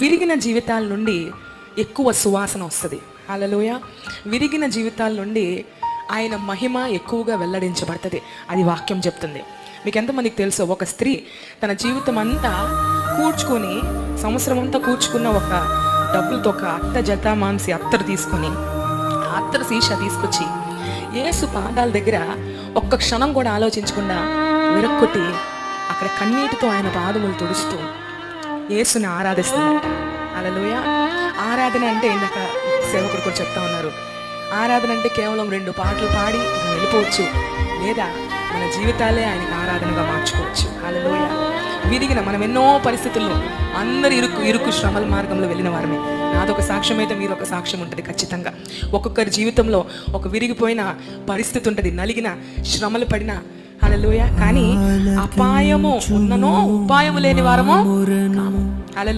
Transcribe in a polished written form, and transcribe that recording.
విరిగిన జీవితాల నుండి ఎక్కువ సువాసన వస్తుంది. హల్లెలూయా. విరిగిన జీవితాల నుండి ఆయన మహిమ ఎక్కువగా వెల్లడించబడుతుంది. అది వాక్యం చెప్తుంది. మీకు ఎంతమందికి తెలుసో, ఒక స్త్రీ తన జీవితం అంతా కూర్చుకొని, సంవత్సరం అంతా కూర్చుకున్న ఒక డబ్బులతో ఒక అట్ట జతామాంసి అత్తరు తీసుకొని, ఆ అత్తరు సీసా తీసుకొచ్చి యేసు పాదాల దగ్గర ఒక్క క్షణం కూడా ఆలోచించకుండా విరక్కొట్టి అక్కడ కన్నీటితో ఆయన పాదములు తుడుస్తూ యేసుని ఆరాధిస్తుందంట. హల్లెలూయా. ఆరాధన అంటే ఇందాక సేవకుడు కూడా చెప్తా ఉన్నారు, ఆరాధన అంటే కేవలం 2 పాటలు పాడి మనం వెళ్ళిపోవచ్చు, లేదా మన జీవితాలే ఆయనకు ఆరాధనగా మార్చుకోవచ్చు. హల్లెలూయా. విరిగిన మనం ఎన్నో పరిస్థితుల్లో అందరు ఇరుకు శ్రమల మార్గంలో వెళ్ళిన వారమే. నాదొక సాక్ష్యం అయితే మీరు ఒక సాక్ష్యం ఉంటుంది ఖచ్చితంగా. ఒక్కొక్కరి జీవితంలో ఒక విరిగిపోయిన పరిస్థితి ఉంటుంది, నలిగిన శ్రమలు పడిన. హల్లెలూయా. కానీ అపాయము ఉన్ననో ఉపాయము లేని వారమో కాము. హల్లెలూయా.